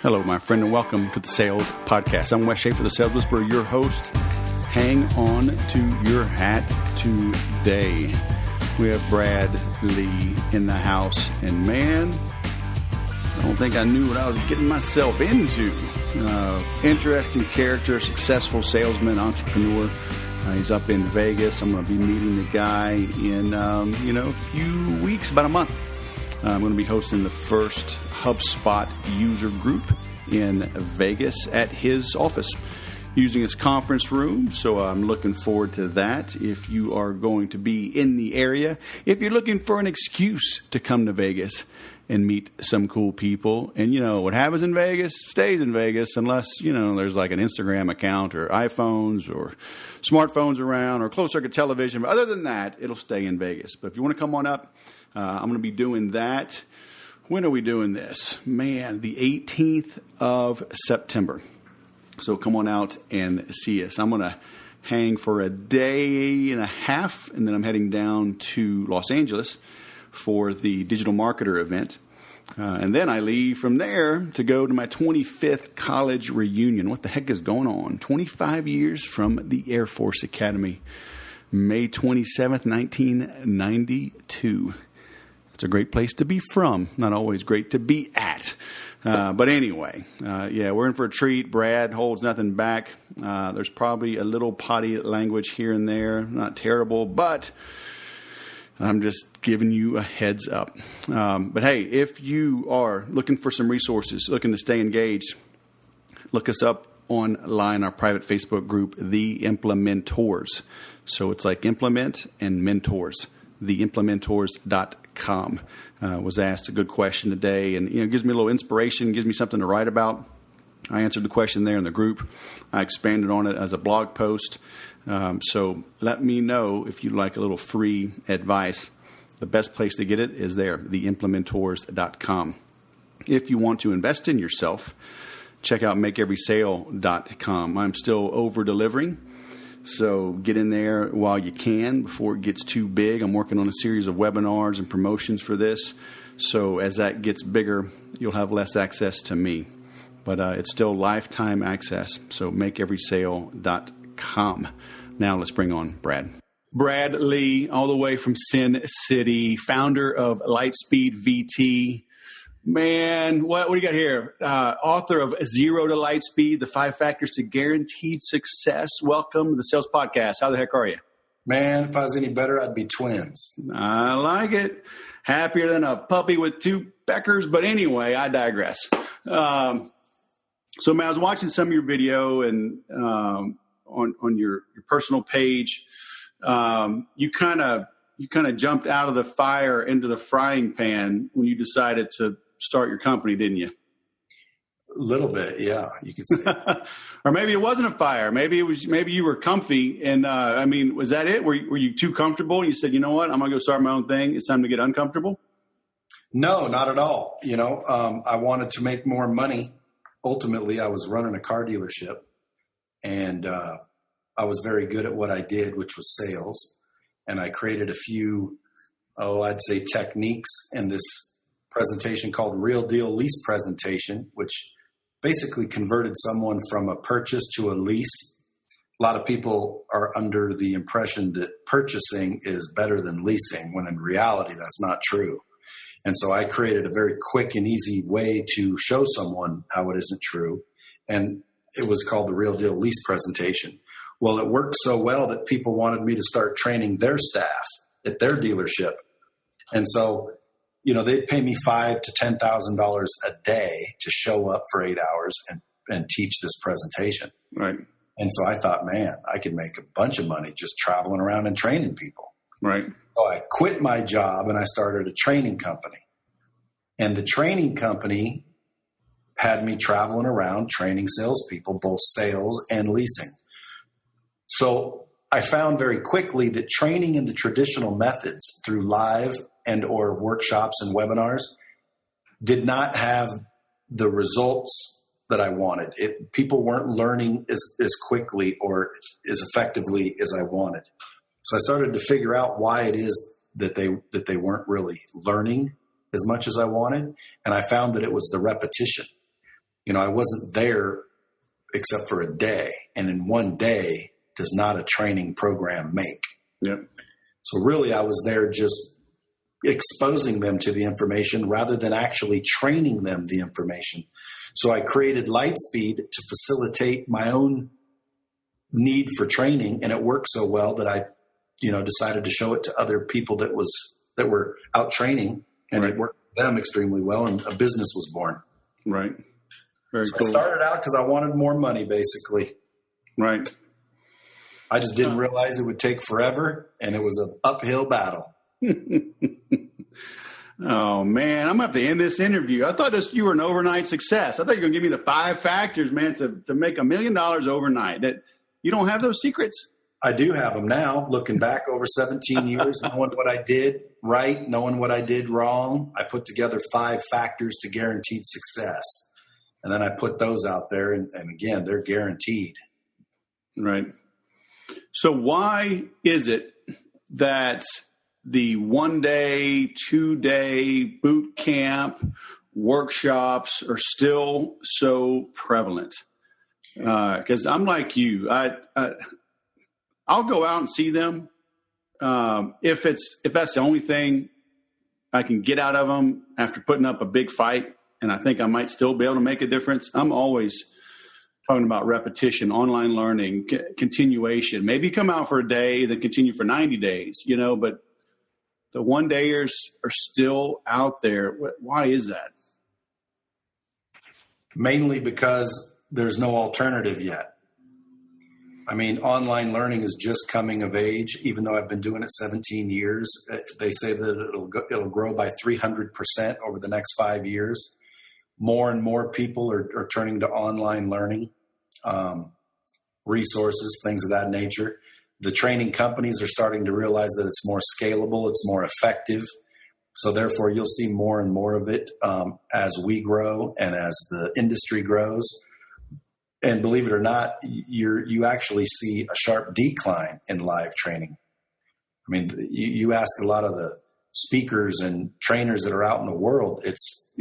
Hello, my friend, and welcome to the Sales Podcast. I'm Wes Schaefer, the Sales Whisperer, your host. Hang on to your hat today. We have Brad Lea in the house, and man, I don't think I knew what I was getting myself into. Interesting character, successful salesman, entrepreneur. He's up in Vegas. I'm going to be meeting the guy in, a few weeks, about a month. I'm going to be hosting the first HubSpot user group in Vegas at his office using his conference room. So I'm looking forward to that. If you are going to be in the area, if you're looking for an excuse to come to Vegas and meet some cool people, and what happens in Vegas stays in Vegas unless, there's like an Instagram account or iPhones or smartphones around or closed circuit television. But other than that, it'll stay in Vegas. But if you want to come on up, I'm going to be doing that. When are we doing this? Man, the 18th of September. So come on out and see us. I'm going to hang for a day and a half, and then I'm heading down to Los Angeles for the Digital Marketer event. And then I leave from there to go to my 25th college reunion. What the heck is going on? 25 years from the Air Force Academy. May 27th, 1992. It's a great place to be from. Not always great to be at. But anyway, we're in for a treat. Brad holds nothing back. There's probably a little potty language here and there. Not terrible, but I'm just giving you a heads up. But hey, if you are looking for some resources, looking to stay engaged, look us up online, our private Facebook group, The Implementors. So it's like implement and mentors, theimplementors.com. Was asked a good question today, and it gives me a little inspiration, gives me something to write about. I answered the question there in the group. I expanded on it as a blog post. So let me know if you'd like a little free advice. The best place to get it is there, theimplementors.com. If you want to invest in yourself, check out makeeverysale.com. I'm still over-delivering, so get in there while you can before it gets too big. I'm working on a series of webinars and promotions for this, so as that gets bigger, you'll have less access to me. But it's still lifetime access, so makeeverysale.com. Now let's bring on Brad. Brad Lea, all the way from Sin City, founder of LightSpeed VT. Man, what do you got here? Author of Zero to Lightspeed, the 5 Factors to Guaranteed Success. Welcome to the Sales Podcast. How the heck are you? Man, if I was any better, I'd be twins. I like it. Happier than a puppy with 2 peckers. But anyway, I digress. So, man, I was watching some of your video and on your personal page. You kind of jumped out of the fire into the frying pan when you decided to start your company, didn't you? A little bit, yeah, you could say. Or maybe it wasn't a fire. Maybe you were comfy. And was that it? Were you too comfortable? And you said, you know what? I'm going to go start my own thing. It's time to get uncomfortable. No, not at all. I wanted to make more money. Ultimately, I was running a car dealership, and I was very good at what I did, which was sales. And I created a few, I'd say techniques in this presentation called Real Deal Lease Presentation, which basically converted someone from a purchase to a lease. A lot of people are under the impression that purchasing is better than leasing, when in reality, that's not true. And so I created a very quick and easy way to show someone how it isn't true. And it was called the Real Deal Lease Presentation. Well, it worked so well that people wanted me to start training their staff at their dealership. And so, they'd pay me $5,000 to $10,000 a day to show up for 8 hours and teach this presentation. Right. And so I thought, man, I could make a bunch of money just traveling around and training people. Right. So I quit my job and I started a training company. And the training company had me traveling around training salespeople, both sales and leasing. So I found very quickly that training in the traditional methods through live and or workshops and webinars did not have the results that I wanted. People weren't learning as quickly or as effectively as I wanted. So I started to figure out why it is that they weren't really learning as much as I wanted. And I found that it was the repetition. I wasn't there except for a day. And in one day does not a training program make. Yep. So really I was there just exposing them to the information rather than actually training them the information. So I created LightSpeed to facilitate my own need for training, and it worked so well that I, decided to show it to other people that were out training, and It worked for them extremely well, and a business was born. Right. Very so cool. I started out because I wanted more money, basically. Right. I just didn't realize it would take forever, and it was an uphill battle. Oh, man, I'm going to have to end this interview. I thought you were an overnight success. I thought you were going to give me the 5 factors, man, to make $1 million overnight. That you don't have those secrets? I do have them now, looking back over 17 years, knowing what I did right, knowing what I did wrong. I put together 5 factors to guaranteed success. And then I put those out there, and again, they're guaranteed. Right. So why is it that the 1-day, 2-day boot camp workshops are still so prevalent? Because I'm like you, I'll go out and see them if that's the only thing I can get out of them after putting up a big fight, and I think I might still be able to make a difference. I'm always talking about repetition, online learning, continuation. Maybe come out for a day, then continue for 90 days. But the 1-dayers are still out there. Why is that? Mainly because there's no alternative yet. I mean, online learning is just coming of age. Even though I've been doing it 17 years, they say that it'll grow by 300% over the next 5 years. More and more people are turning to online learning, resources, things of that nature. The training companies are starting to realize that it's more scalable, it's more effective. So therefore, you'll see more and more of it as we grow and as the industry grows. And believe it or not, you actually see a sharp decline in live training. I mean, you ask a lot of the speakers and trainers that are out in the world, it's,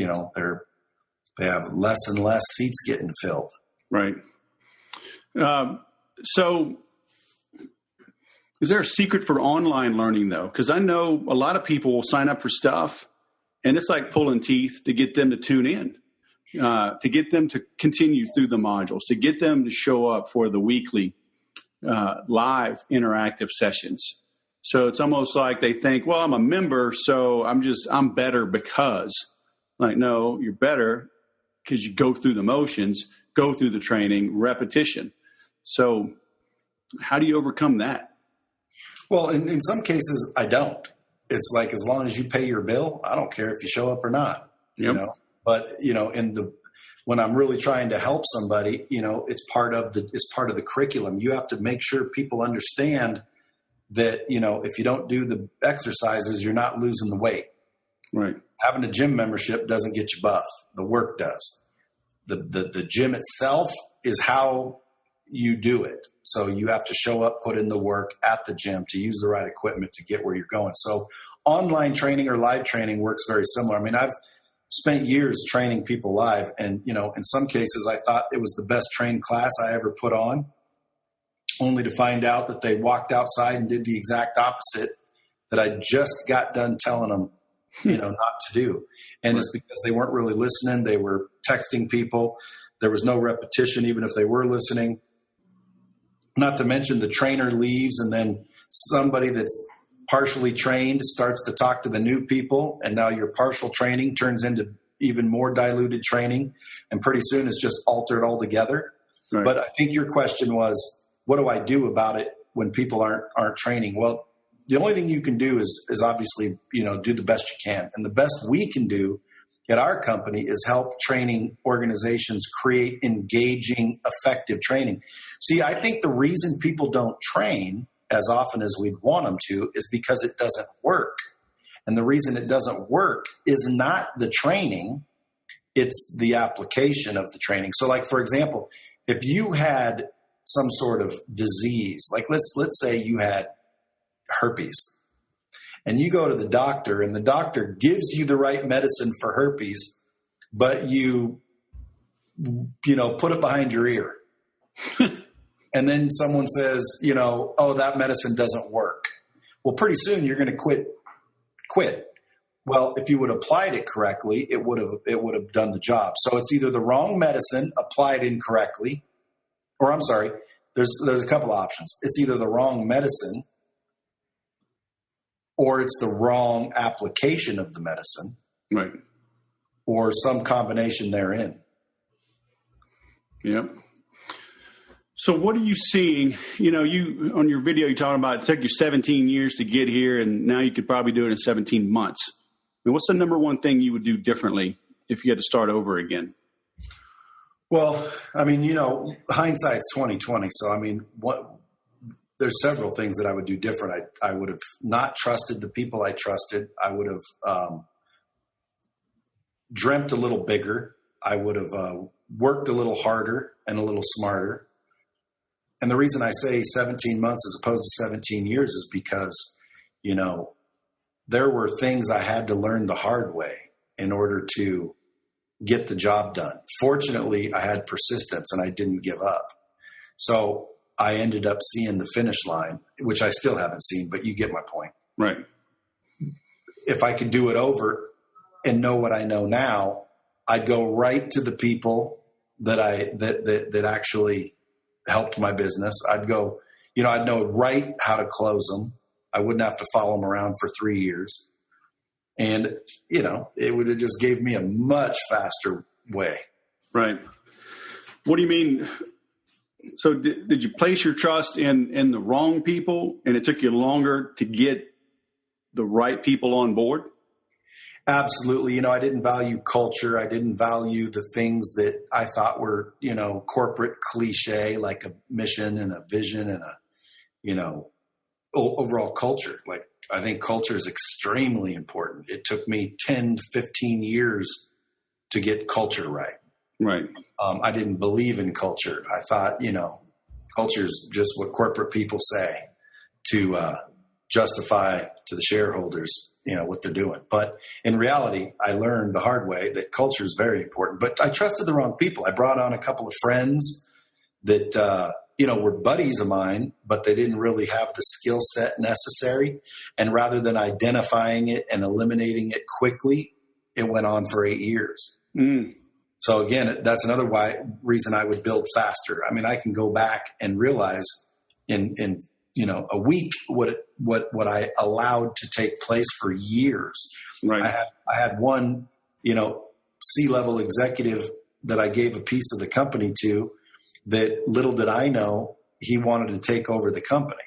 they have less and less seats getting filled. Right. So is there a secret for online learning, though? Because I know a lot of people will sign up for stuff, and it's like pulling teeth to get them to tune in, to get them to continue through the modules, to get them to show up for the weekly live interactive sessions. So it's almost like they think, well, I'm a member, so I'm better because. Like, no, you're better because you go through the motions, go through the training, repetition. So how do you overcome that? Well, in some cases, I don't. It's like, as long as you pay your bill, I don't care if you show up or not. Yep. But when I'm really trying to help somebody, it's part of the curriculum. You have to make sure people understand that, if you don't do the exercises, you're not losing the weight. Right. Having a gym membership doesn't get you buff. The work does. The gym itself is how you do it. So you have to show up, put in the work at the gym to use the right equipment to get where you're going. So online training or live training works very similar. I mean, I've spent years training people live, and, in some cases I thought it was the best trained class I ever put on, only to find out that they walked outside and did the exact opposite that I just got done telling them, not to do. And It's because they weren't really listening. They were texting people. There was no repetition, even if they were listening. Not to mention the trainer leaves, and then somebody that's partially trained starts to talk to the new people, and now your partial training turns into even more diluted training, and pretty soon it's just altered altogether. Right. But I think your question was, what do I do about it when people aren't training? Well, the only thing you can do is obviously, do the best you can. And the best we can do at our company is help training organizations create engaging, effective training. See, I think the reason people don't train as often as we'd want them to is because it doesn't work. And the reason it doesn't work is not the training, it's the application of the training. So, like, for example, if you had some sort of disease, like let's say you had herpes, and you go to the doctor, and the doctor gives you the right medicine for herpes, but you put it behind your ear. And then someone says, oh, that medicine doesn't work. Well, pretty soon you're going to quit. Well, if you would have applied it correctly, it would have done the job. So it's either the wrong medicine applied incorrectly, or I'm sorry, there's a couple options. It's either the wrong medicine or it's the wrong application of the medicine. Right. Or some combination therein. Yep. So what are you seeing? You on your video, you're talking about it took you 17 years to get here, and now you could probably do it in 17 months. I mean, what's the number one thing you would do differently if you had to start over again? Well, I mean, hindsight's 20/20. So, I mean, there's several things that I would do different. I would have not trusted the people I trusted. I would have dreamt a little bigger. I would have worked a little harder and a little smarter. And the reason I say 17 months as opposed to 17 years is because, there were things I had to learn the hard way in order to get the job done. Fortunately, I had persistence and I didn't give up. So I ended up seeing the finish line, which I still haven't seen, but you get my point. Right. If I could do it over and know what I know now, I'd go right to the people that actually helped my business. I'd go, I'd know right how to close them. I wouldn't have to follow them around for 3 years. And, it would have just gave me a much faster way. Right. What do you mean? So did you place your trust in the wrong people and it took you longer to get the right people on board? Absolutely. I didn't value culture. I didn't value the things that I thought were, corporate cliche, like a mission and a vision and a, overall culture. Like, I think culture is extremely important. It took me 10 to 15 years to get culture right. Right. I didn't believe in culture. I thought, culture is just what corporate people say to justify to the shareholders, what they're doing. But in reality, I learned the hard way that culture is very important. But I trusted the wrong people. I brought on a couple of friends that, were buddies of mine, but they didn't really have the skill set necessary. And rather than identifying it and eliminating it quickly, it went on for 8 years. Mm. So again, that's another reason I would build faster. I mean, I can go back and realize in a week what I allowed to take place for years. Right. I had one, C-level executive that I gave a piece of the company to, that little did I know he wanted to take over the company.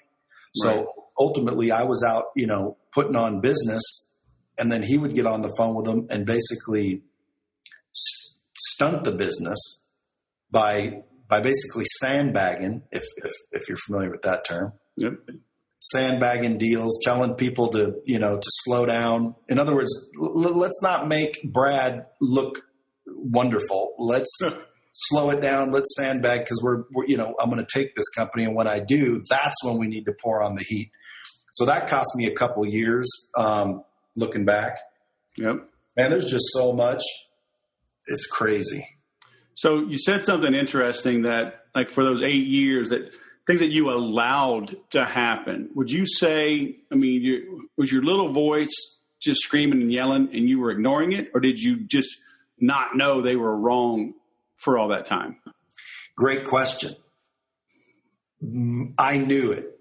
So right. Ultimately I was out, putting on business, and then he would get on the phone with them and basically stunt the business by basically sandbagging, if you're familiar with that term. Yep. Sandbagging deals, telling people to slow down. In other words, let's not make Brad look wonderful. Let's slow it down. Let's sandbag, because we're I'm going to take this company, and when I do, that's when we need to pour on the heat. So that cost me a couple years, looking back. Yep. Man, there's just so much. It's crazy. So you said something interesting that, like, for those 8 years, that things that you allowed to happen. Would you say, was your little voice just screaming and yelling and you were ignoring it? Or did you just not know they were wrong for all that time? Great question. I knew it.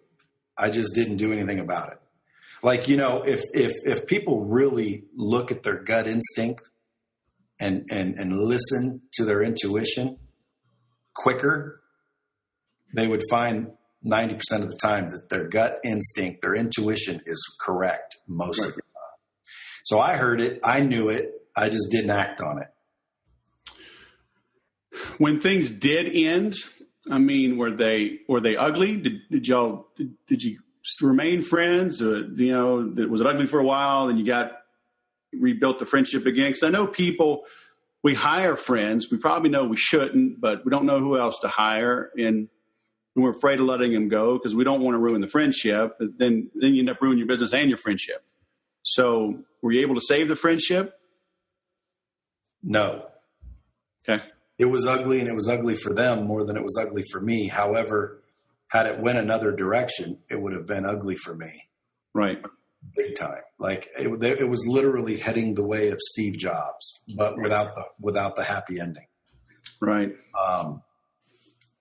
I just didn't do anything about it. Like, if people really look at their gut instinct and listen to their intuition quicker, they would find 90% of the time that their gut instinct, their intuition is correct most of the time. So I heard it. I knew it. I just didn't act on it. When things did end, were they ugly? Did you remain friends? Was it ugly for a while? Then you rebuilt the friendship again? Because I know people, we hire friends. We probably know we shouldn't, but we don't know who else to hire. And we're afraid of letting them go because we don't want to ruin the friendship. But then you end up ruining your business and your friendship. So were you able to save the friendship? No. Okay. it was ugly, and it was ugly for them more than it was ugly for me. However, had it went another direction, it would have been ugly for me. Right. Big time. Like it was literally heading the way of Steve Jobs, but without the happy ending. Right.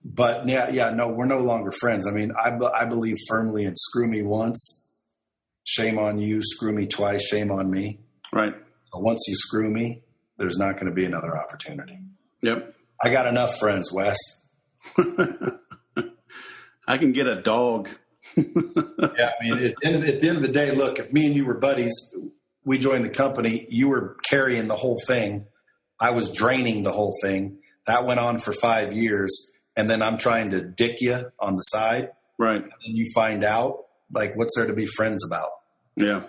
But no, we're no longer friends. I mean, I believe firmly in screw me once, shame on you, screw me twice, shame on me. Right. So once you screw me, there's not going to be another opportunity. Yep. I got enough friends, Wes. I can get a dog. Yeah, I mean, at the end of the day, look, if me and you were buddies, we joined the company, you were carrying the whole thing. I was draining the whole thing. That went on for 5 years. And then I'm trying to dick you on the side. Right. And you find out, like, what's there to be friends about? Yeah.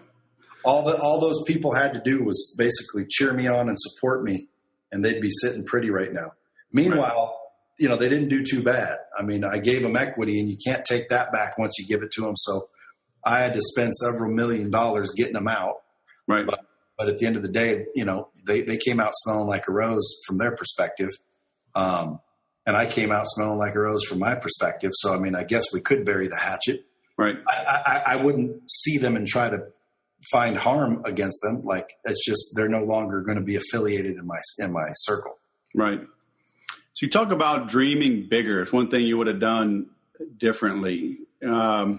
All those people had to do was basically cheer me on and support me, and they'd be sitting pretty right now. Meanwhile, you know, they didn't do too bad. I mean, I gave them equity, and you can't take that back once you give it to them. So I had to spend several $1 million getting them out. Right. But at the end of the day, you know, they came out smelling like a rose from their perspective. And I came out smelling like a rose from my perspective. So, I mean, I guess we could bury the hatchet. Right. I wouldn't see them and try to find harm against them. Like, it's just they're no longer going to be affiliated in my circle. Right. So you talk about dreaming bigger. It's one thing you would have done differently. I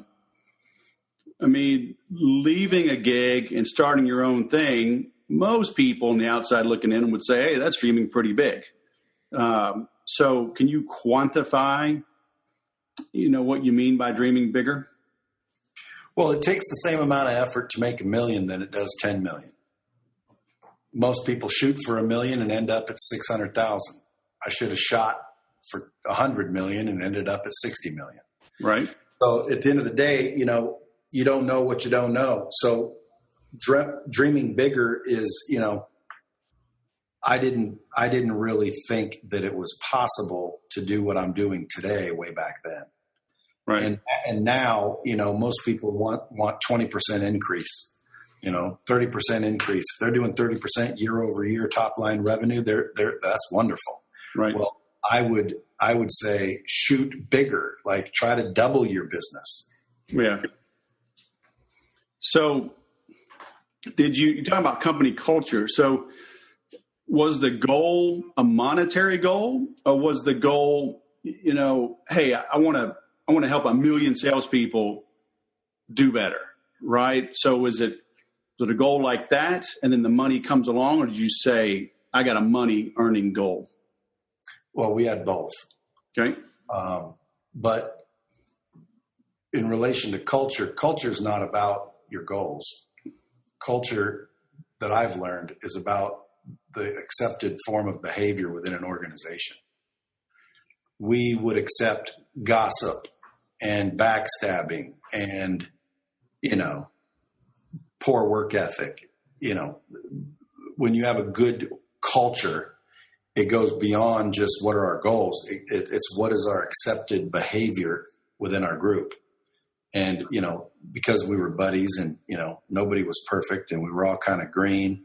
mean, leaving a gig and starting your own thing, most people on the outside looking in would say, hey, that's dreaming pretty big. So can you quantify, you know, what you mean by dreaming bigger? Well, it takes the same amount of effort to make $1 million than it does 10 million. Most people shoot for $1 million and end up at 600,000. I should have shot for 100 million and ended up at 60 million. Right. So at the end of the day, you know, you don't know what you don't know. So dreaming bigger is, you know, I didn't really think that it was possible to do what I'm doing today way back then. Right. And now, you know, most people want 20% increase, you know, 30% increase. If they're doing 30% year over year top line revenue, that's wonderful. Right. Well, I would say shoot bigger, like try to double your business. Yeah. So you're talking about company culture. So was the goal a monetary goal, or was the goal, you know, hey, I want to help 1 million salespeople do better, right? So was it a goal like that, and then the money comes along, or did you say, I got a money earning goal? Well, we had both. Okay. But in relation to culture is not about your goals. Culture that I've learned is about the accepted form of behavior within an organization. We would accept gossip and backstabbing and, you know, poor work ethic. You know, when you have a good culture, it goes beyond just what are our goals. It's what is our accepted behavior within our group. And, you know, because we were buddies and, you know, nobody was perfect and we were all kind of green,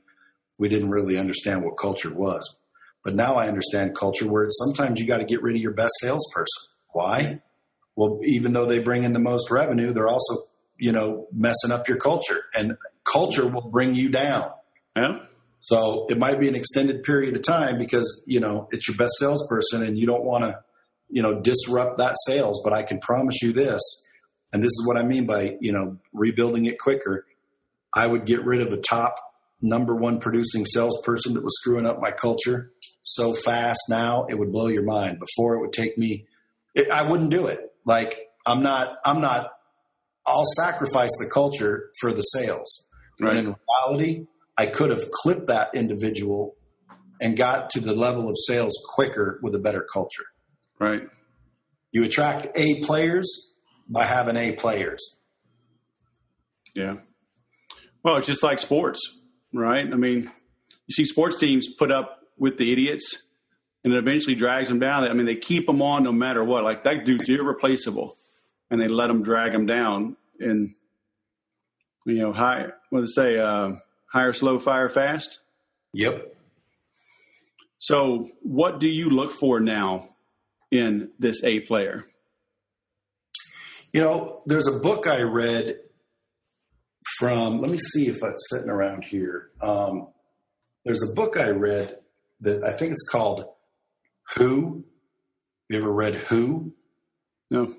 we didn't really understand what culture was. But now I understand culture, where sometimes you got to get rid of your best salesperson. Why? Well, even though they bring in the most revenue, they're also, you know, messing up your culture, and culture will bring you down. Yeah. So it might be an extended period of time because, you know, it's your best salesperson and you don't want to, you know, disrupt that sales. But I can promise you this, and this is what I mean by, you know, rebuilding it quicker. I would get rid of the top number one producing salesperson that was screwing up my culture so fast now, it would blow your mind. Before, it would take me, I wouldn't do it. Like, I'll sacrifice the culture for the sales. Right. But in reality, I could have clipped that individual and got to the level of sales quicker with a better culture. Right. You attract A players by having A players. Yeah. Well, it's just like sports, right? I mean, you see sports teams put up with the idiots, and it eventually drags them down. I mean, they keep them on no matter what. Like, that dude's irreplaceable, and they let them drag them down. And, you know, hire slow, fire fast. Yep. So what do you look for now in this A player? There's a book I read from, let me see if it's sitting around here. There's a book I read that I think it's called Who. You ever read Who? No.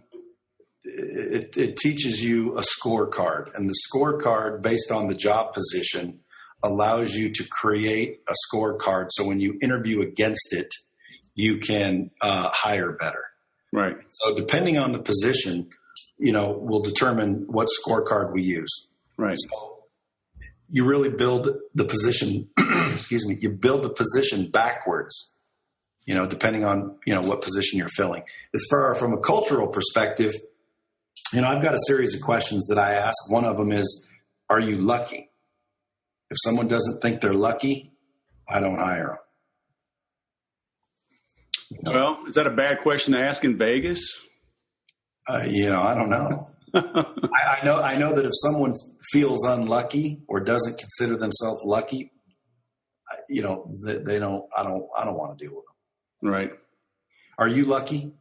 It teaches you a scorecard, and the scorecard based on the job position allows you to create a scorecard. So when you interview against it, you can hire better. Right. So depending on the position, will determine what scorecard we use. Right. So you really build the position, excuse me, you build the position backwards, depending on, what position you're filling. As far from a cultural perspective, I've got a series of questions that I ask. One of them is, are you lucky? If someone doesn't think they're lucky, I don't hire them. Well, is that a bad question to ask in Vegas? I don't know. I know that if someone feels unlucky or doesn't consider themselves lucky, they don't. I don't want to deal with them. Right. Are you lucky?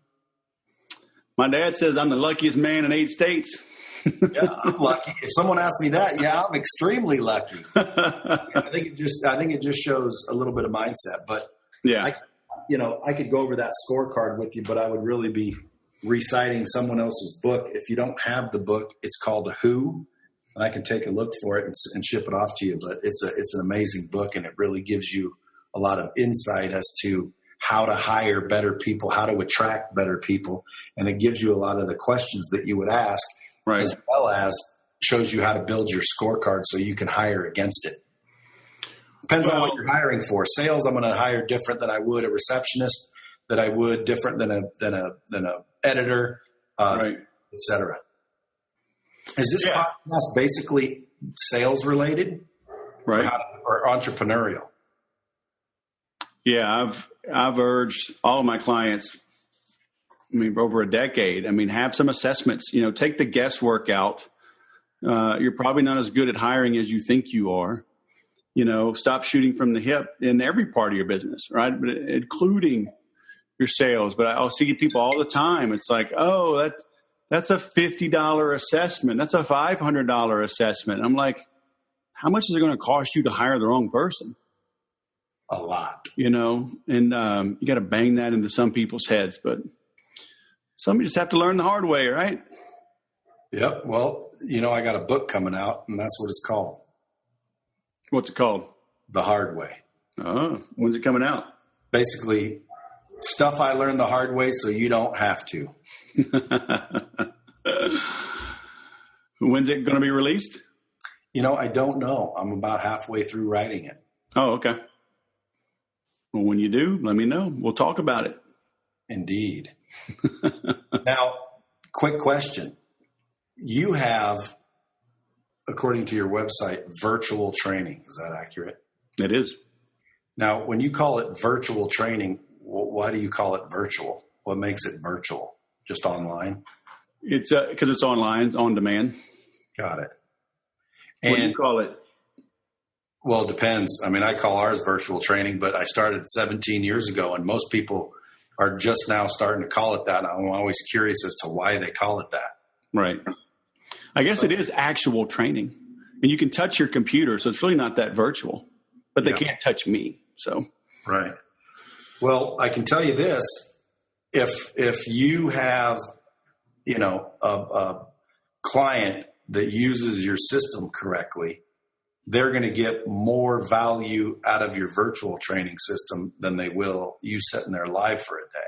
My dad says I'm the luckiest man in 8 states. Yeah, I'm lucky. If someone asks me that, yeah, I'm extremely lucky. I think it just shows a little bit of mindset. But yeah, I could go over that scorecard with you, but I would really be reciting someone else's book. If you don't have the book, it's called Who, and I can take a look for it and ship it off to you. But it's an amazing book, and it really gives you a lot of insight as to how to hire better people, how to attract better people, and it gives you a lot of the questions that you would ask, right, as well as shows you how to build your scorecard so you can hire against it. Depends on what you're hiring for. Sales, I'm going to hire different than I would a receptionist, that I would different than a editor, right, et cetera. Is this podcast basically sales related, right, or entrepreneurial? Yeah, I've urged all of my clients, over a decade, have some assessments, take the guesswork out. You're probably not as good at hiring as you think you are. Stop shooting from the hip in every part of your business, right? But including your sales. But I'll see people all the time. It's like, oh, that's a $50 assessment. That's a $500 assessment. I'm like, how much is it going to cost you to hire the wrong person? A lot. And you got to bang that into some people's heads. But some just have to learn the hard way, right? Yep. Well, I got a book coming out, and that's what it's called. What's it called? The Hard Way. Oh, when's it coming out? Basically, stuff I learned the hard way so you don't have to. When's it going to be released? I don't know. I'm about halfway through writing it. Oh, okay. Well, when you do, let me know. We'll talk about it. Indeed. Now, quick question. You have, according to your website, virtual training. Is that accurate? It is. Now, when you call it virtual training, why do you call it virtual? What makes it virtual? Just online? It's because it's online, it's on demand. Got it. What do you call it? Well, it depends. I call ours virtual training, but I started 17 years ago, and most people are just now starting to call it that. I'm always curious as to why they call it that. Right. I guess it is actual training. And you can touch your computer, so it's really not that virtual. But they can't touch me. So right. Well, I can tell you this. If you have, a client that uses your system correctly, they're going to get more value out of your virtual training system than they will you sitting there live for a day.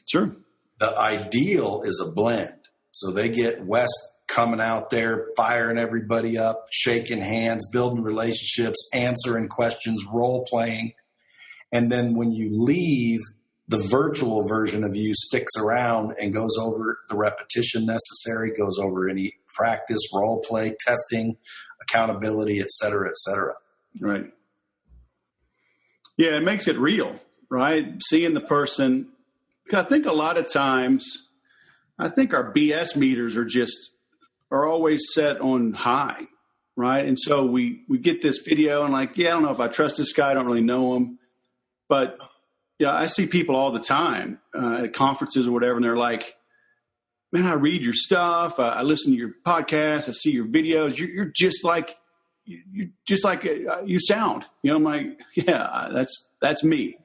Sure. The ideal is a blend. So they get Wes coming out there, firing everybody up, shaking hands, building relationships, answering questions, role playing. And then when you leave, the virtual version of you sticks around and goes over the repetition necessary, goes over any practice, role play, testing, accountability, et cetera, et cetera. Right. Yeah, it makes it real, right? Seeing the person. I think a lot of times, our BS meters are always set on high, right? And so we get this video and I don't know if I trust this guy. I don't really know him. But yeah, I see people all the time at conferences or whatever, and they're like, man, I read your stuff. I listen to your podcast. I see your videos. You're just like you sound. I'm like, yeah, that's me.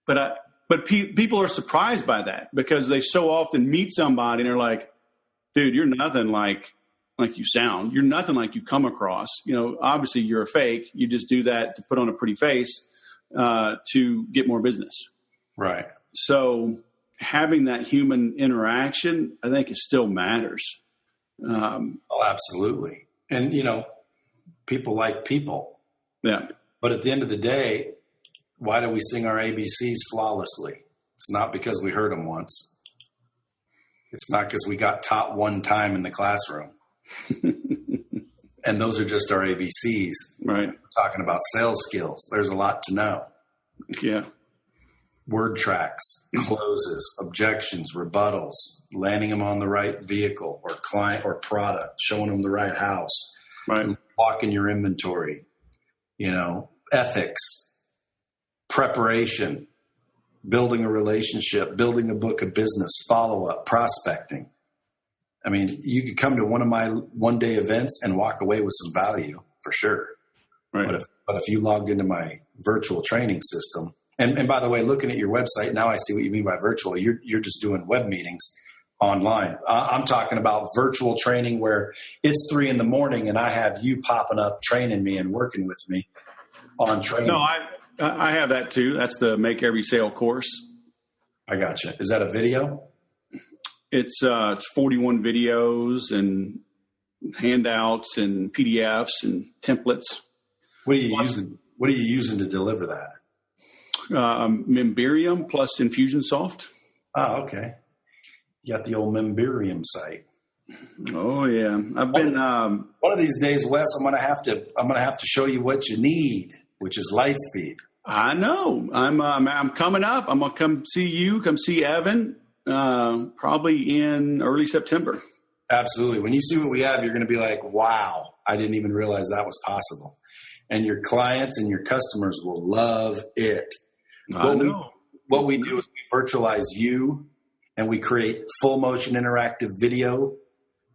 But people are surprised by that because they so often meet somebody and they're like, dude, you're nothing like you sound. You're nothing like you come across. Obviously you're a fake. You just do that to put on a pretty face to get more business. Right. So having that human interaction, I think it still matters. Oh, absolutely. And, people like people. Yeah. But at the end of the day, why do we sing our ABCs flawlessly? It's not because we heard them once. It's not because we got taught one time in the classroom. And those are just our ABCs. Right. We're talking about sales skills. There's a lot to know. Yeah. Word tracks, closes, objections, rebuttals, landing them on the right vehicle or client or product, showing them the right house, right, walking your inventory, ethics, preparation, building a relationship, building a book of business, follow-up, prospecting. I mean, you could come to one of my one-day events and walk away with some value for sure. Right. But if you logged into my virtual training system, and by the way, looking at your website, now I see what you mean by virtual. You're just doing web meetings online. I'm talking about virtual training where it's 3 a.m. and I have you popping up, training me and working with me on training. No, I have that too. That's the Make Every Sale course. I gotcha. Is that a video? It's 41 videos and handouts and PDFs and templates. What are you using? What are you using to deliver that? Memberium plus Infusionsoft. Oh, okay. You got the old Memberium site. Oh yeah, I've been. One of these days, Wes, I'm gonna have to show you what you need, which is LightSpeed. I know. I'm coming up. I'm gonna come see you. Come see Evan. Probably in early September. Absolutely. When you see what we have, you're going to be like, "Wow, I didn't even realize that was possible." And your clients and your customers will love it. What we do is we virtualize you and we create full motion interactive video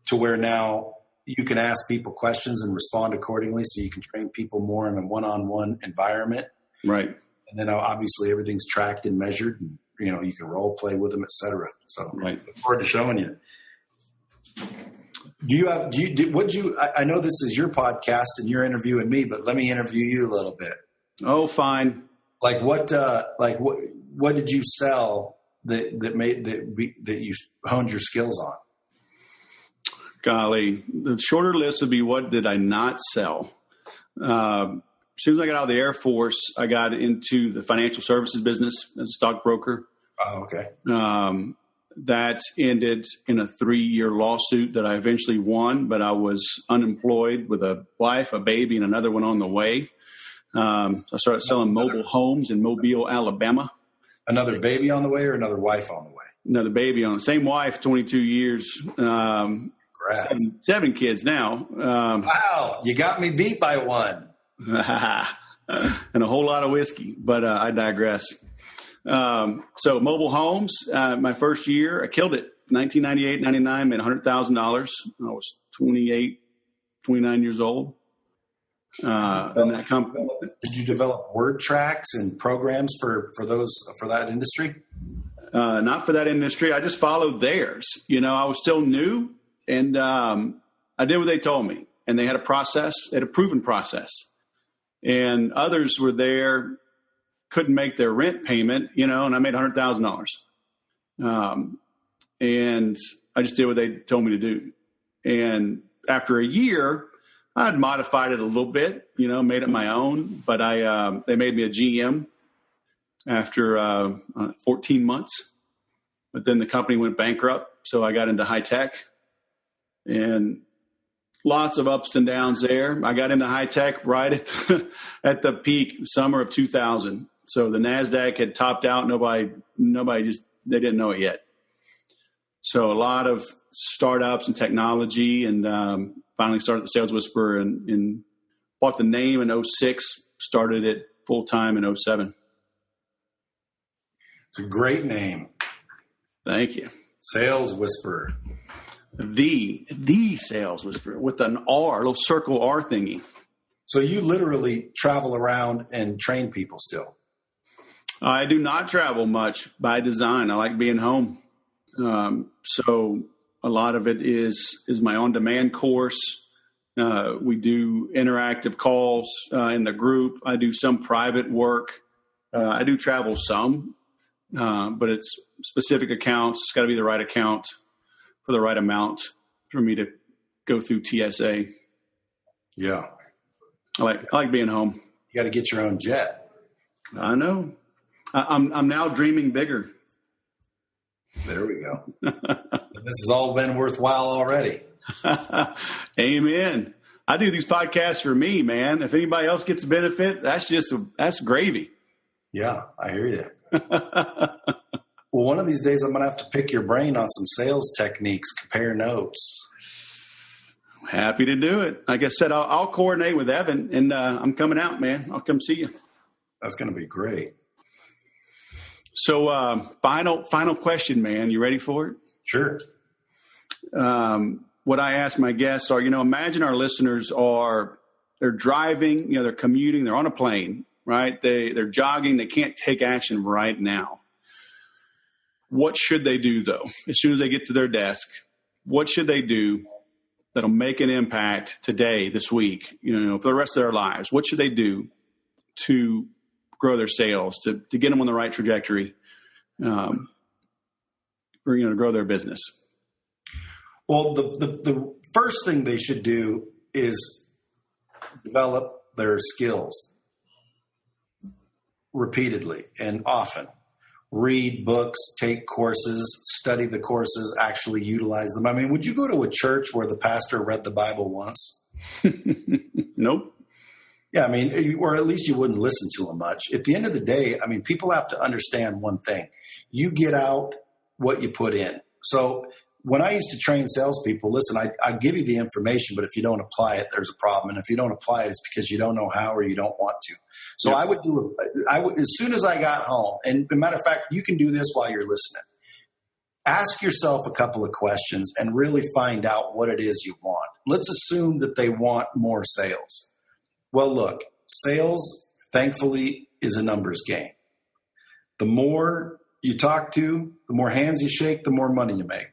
to where now you can ask people questions and respond accordingly so you can train people more in a one-on-one environment. Right. And then obviously everything's tracked and measured and, you can role play with them, et cetera. So right. Look forward to showing you. I know this is your podcast and you're interviewing me, but let me interview you a little bit. Oh, fine. What did you sell that you honed your skills on? Golly, the shorter list would be what did I not sell? As soon as I got out of the Air Force, I got into the financial services business as a stockbroker. Oh, okay. That ended in a 3-year lawsuit that I eventually won, but I was unemployed with a wife, a baby, and another one on the way. So I started selling mobile homes in Mobile, Alabama. Another baby on the way or another wife on the way? Another baby on the same wife, 22 years, 7 kids now. Wow, you got me beat by one. And a whole lot of whiskey, but I digress. So mobile homes, my first year, I killed it. 1998, 99, made $100,000. I was 28, 29 years old. That company. Did you develop word tracks and programs for that industry? Not for that industry. I just followed theirs. I was still new and, I did what they told me, and they had a process, they had a proven process, and others were there, couldn't make their rent payment, and I made $100,000. And I just did what they told me to do. And after a year, I had modified it a little bit, made it my own, but they made me a GM after 14 months. But then the company went bankrupt, so I got into high tech, and lots of ups and downs there. I got into high tech right at the peak, summer of 2000. So the NASDAQ had topped out. Nobody they didn't know it yet. So a lot of startups and technology, and finally started the Sales Whisperer and bought the name in 06, started it full time in 07. It's a great name. Thank you. Sales Whisperer. The Sales Whisperer with an R, a little circle R thingy. So you literally travel around and train people still? I do not travel much by design. I like being home. So a lot of it is my on-demand course. We do interactive calls in the group. I do some private work. I do travel some, but it's specific accounts. It's got to be the right account for the right amount for me to go through TSA. Yeah. I like being home. You got to get your own jet. I know. I'm now dreaming bigger. There we go. This has all been worthwhile already. Amen. I do these podcasts for me, man. If anybody else gets a benefit, that's gravy. Yeah, I hear you. Well, one of these days I'm going to have to pick your brain on some sales techniques, compare notes. Happy to do it. Like I said, I'll coordinate with Evan, and I'm coming out, man. I'll come see you. That's going to be great. So final question, man. You ready for it? Sure. What I ask my guests are, imagine our listeners they're driving, they're commuting, they're on a plane, right? They're jogging. They can't take action right now. What should they do, though? As soon as they get to their desk, what should they do that'll make an impact today, this week, for the rest of their lives? What should they do to grow their sales, to get them on the right trajectory, to grow their business? Well, the first thing they should do is develop their skills repeatedly and often. Read books, take courses, study the courses, actually utilize them. I mean, would you go to a church where the pastor read the Bible once? Nope. Yeah, I mean, or at least you wouldn't listen to them much. At the end of the day, I mean, people have to understand one thing. You get out what you put in. So when I used to train salespeople, listen, I give you the information, but if you don't apply it, there's a problem. And if you don't apply it, it's because you don't know how or you don't want to. So yep. I would, as soon as I got home, and as a matter of fact, you can do this while you're listening. Ask yourself a couple of questions and really find out what it is you want. Let's assume that they want more sales. Well, look, sales, thankfully, is a numbers game. The more you talk to, the more hands you shake, the more money you make.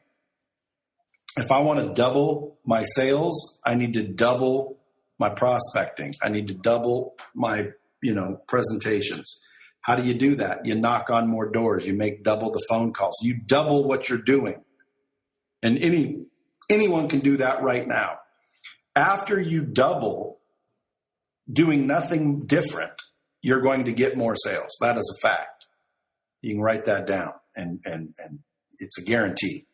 If I want to double my sales, I need to double my prospecting. I need to double my, presentations. How do you do that? You knock on more doors. You make double the phone calls. You double what you're doing. And anyone can do that right now. After you double, doing nothing different, you're going to get more sales. That is a fact. You can write that down, and it's a guarantee.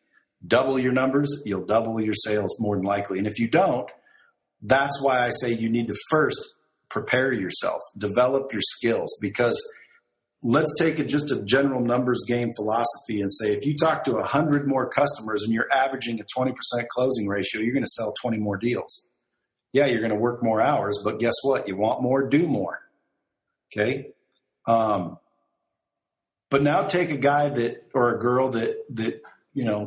Double your numbers, you'll double your sales more than likely. And if you don't, that's why I say you need to first prepare yourself, develop your skills, because let's take just a general numbers game philosophy and say if you talk to 100 more customers and you're averaging a 20% closing ratio, you're going to sell 20 more deals. Yeah, you're going to work more hours, but guess what? You want more, do more. Okay? But now take a guy or a girl that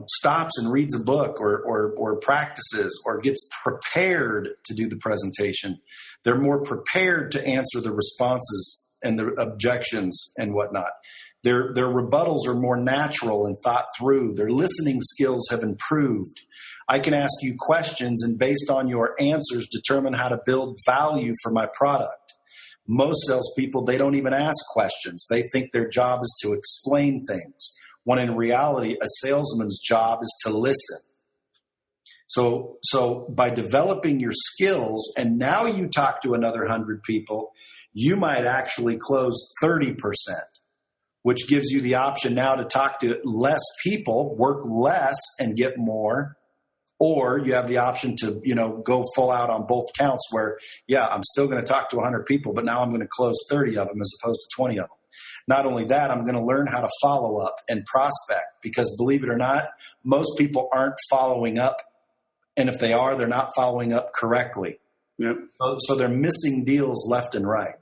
stops and reads a book or practices or gets prepared to do the presentation. They're more prepared to answer the responses and the objections and whatnot. Their rebuttals are more natural and thought through. Their listening skills have improved. I can ask you questions and based on your answers, determine how to build value for my product. Most salespeople, they don't even ask questions. They think their job is to explain things, when in reality, a salesman's job is to listen. So by developing your skills, and now you talk to another 100 people, you might actually close 30%, which gives you the option now to talk to less people, work less and get more. Or you have the option to, go full out on both counts where, yeah, I'm still going to talk to 100 people, but now I'm going to close 30 of them as opposed to 20 of them. Not only that, I'm going to learn how to follow up and prospect because, believe it or not, most people aren't following up. And if they are, they're not following up correctly. Yep. So they're missing deals left and right.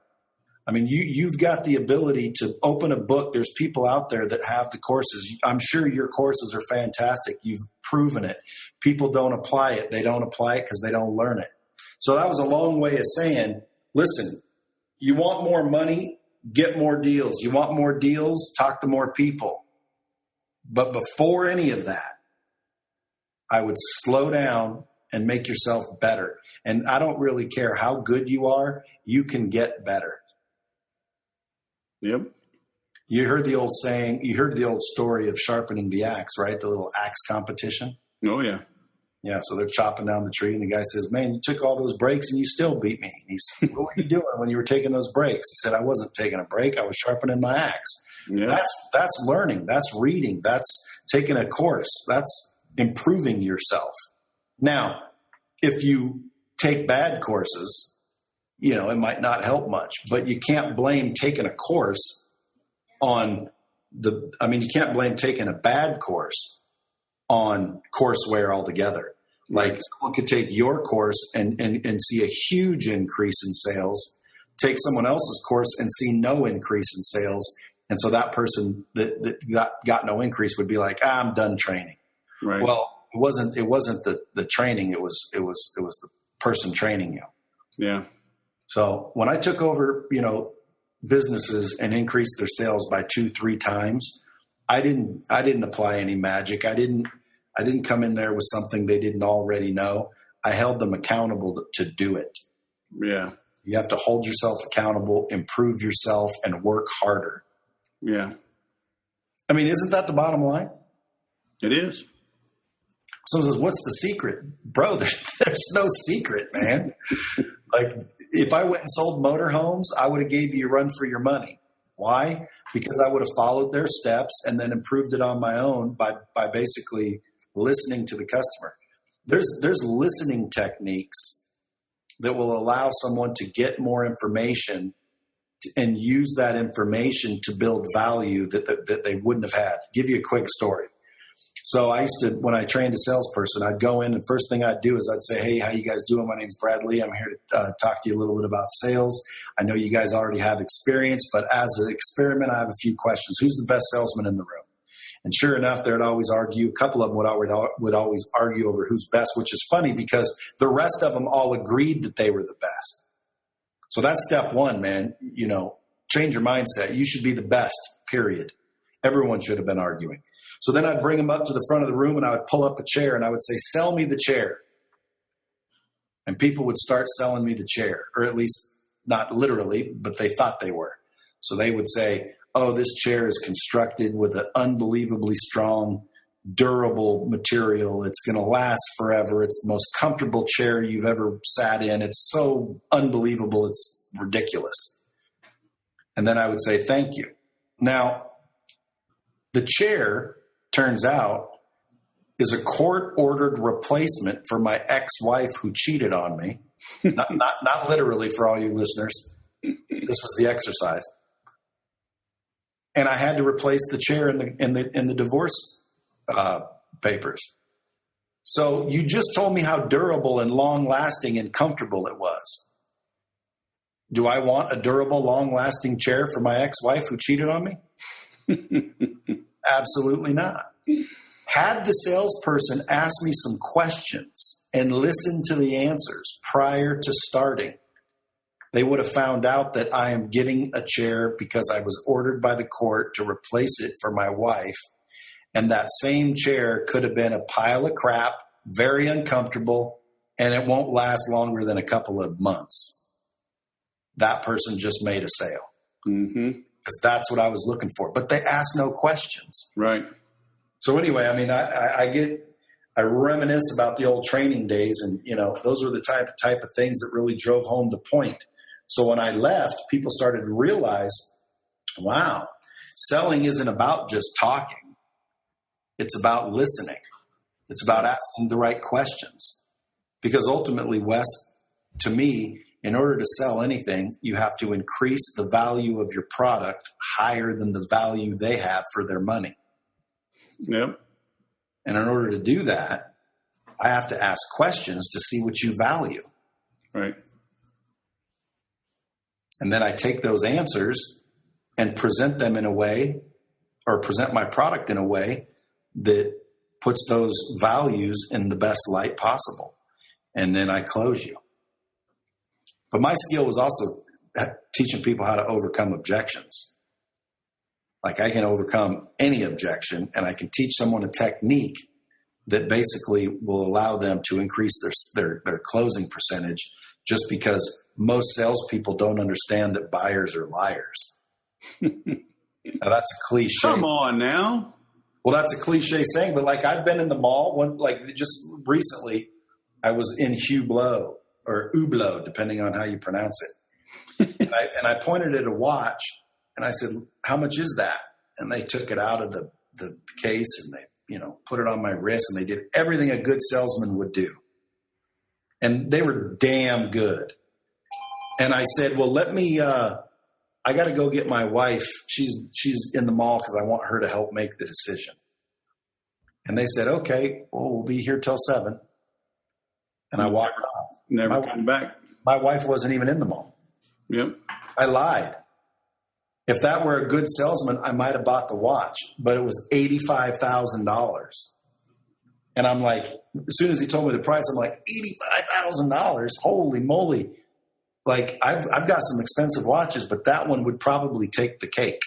I mean, you've got the ability to open a book. There's people out there that have the courses. I'm sure your courses are fantastic. You've proven it. People don't apply it. They don't apply it because they don't learn it. So that was a long way of saying, listen, you want more money, get more deals. You want more deals, talk to more people. But before any of that, I would slow down and make yourself better. And I don't really care how good you are, you can get better. Yep. You heard the old saying, you heard the old story of sharpening the axe, right? The little axe competition. Oh, yeah. Yeah, so they're chopping down the tree, and the guy says, man, you took all those breaks and you still beat me. And he said, what were you doing when you were taking those breaks? He said, I wasn't taking a break. I was sharpening my axe. Yeah. That's learning. That's reading. That's taking a course. That's improving yourself. Now, if you take bad courses, you know, it might not help much, but you can't blame taking a course on you can't blame taking a bad course on courseware altogether. Like someone could take your course and see a huge increase in sales, take someone else's course and see no increase in sales. And so that person that got no increase would be like, I'm done training. Right. Well, it wasn't the training. It was the person training you. Yeah. So when I took over, you know, businesses and increased their sales by 2-3 times, I didn't apply any magic. I didn't come in there with something they didn't already know. I held them accountable to do it. Yeah. You have to hold yourself accountable, improve yourself, and work harder. Yeah. I mean, isn't that the bottom line? It is. Someone says, what's the secret? Bro, there's no secret, man. Like, if I went and sold motorhomes, I would have gave you a run for your money. Why? Because I would have followed their steps and then improved it on my own by basically listening to the customer. There's listening techniques that will allow someone to get more information and use that information to build value that they wouldn't have had. I'll give you a quick story. So I used to, when I trained a salesperson, I'd go in and first thing I'd do is I'd say, hey, how you guys doing? My name's Brad Lea. I'm here to talk to you a little bit about sales. I know you guys already have experience, but as an experiment, I have a few questions. Who's the best salesman in the room? And sure enough, they'd always argue. A couple of them would always argue over who's best, which is funny because the rest of them all agreed that they were the best. So that's step one, man. You know, change your mindset. You should be the best, period. Everyone should have been arguing. So then I'd bring them up to the front of the room and I would pull up a chair and I would say, sell me the chair. And people would start selling me the chair, or at least not literally, but they thought they were. So they would say, oh, this chair is constructed with an unbelievably strong, durable material. It's going to last forever. It's the most comfortable chair you've ever sat in. It's so unbelievable. It's ridiculous. And then I would say, thank you. Now, the chair, turns out, is a court-ordered replacement for my ex-wife who cheated on me. Not literally for all you listeners. This was the exercise. And I had to replace the chair in the divorce papers. So you just told me how durable and long-lasting and comfortable it was. Do I want a durable, long-lasting chair for my ex-wife who cheated on me? Absolutely not. Had the salesperson asked me some questions and listened to the answers prior to starting, they would have found out that I am getting a chair because I was ordered by the court to replace it for my wife. And that same chair could have been a pile of crap, very uncomfortable, and it won't last longer than a couple of months. That person just made a sale. Mm-hmm. Because that's what I was looking for. But they asked no questions. Right. So anyway, I mean, I reminisce about the old training days, and, you know, those were the type of things that really drove home the point. So when I left, people started to realize, wow, selling isn't about just talking. It's about listening. It's about asking the right questions. Because ultimately, Wes, to me, in order to sell anything, you have to increase the value of your product higher than the value they have for their money. Yep. And in order to do that, I have to ask questions to see what you value. Right. And then I take those answers and present them in a way, or present my product in a way that puts those values in the best light possible. And then I close you. But my skill was also teaching people how to overcome objections. Like I can overcome any objection, and I can teach someone a technique that basically will allow them to increase their closing percentage, just because most salespeople don't understand that buyers are liars. Now that's a cliche. Come on now. Well, that's a cliche saying, but like I've been in the mall just recently. I was in Hublot or Hublot, depending on how you pronounce it, and I pointed at a watch and I said, "How much is that?" And they took it out of the case and they put it on my wrist, and they did everything a good salesman would do, and they were damn good. And I said, "Well, let me." I got to go get my wife. She's in the mall because I want her to help make the decision. And they said, okay, well, we'll be here till 7. And I walked off. Never come back. My wife wasn't even in the mall. Yep. I lied. If that were a good salesman, I might have bought the watch, but it was $85,000. And I'm like, as soon as he told me the price, I'm like, $85,000? Holy moly. Like I've got some expensive watches, but that one would probably take the cake.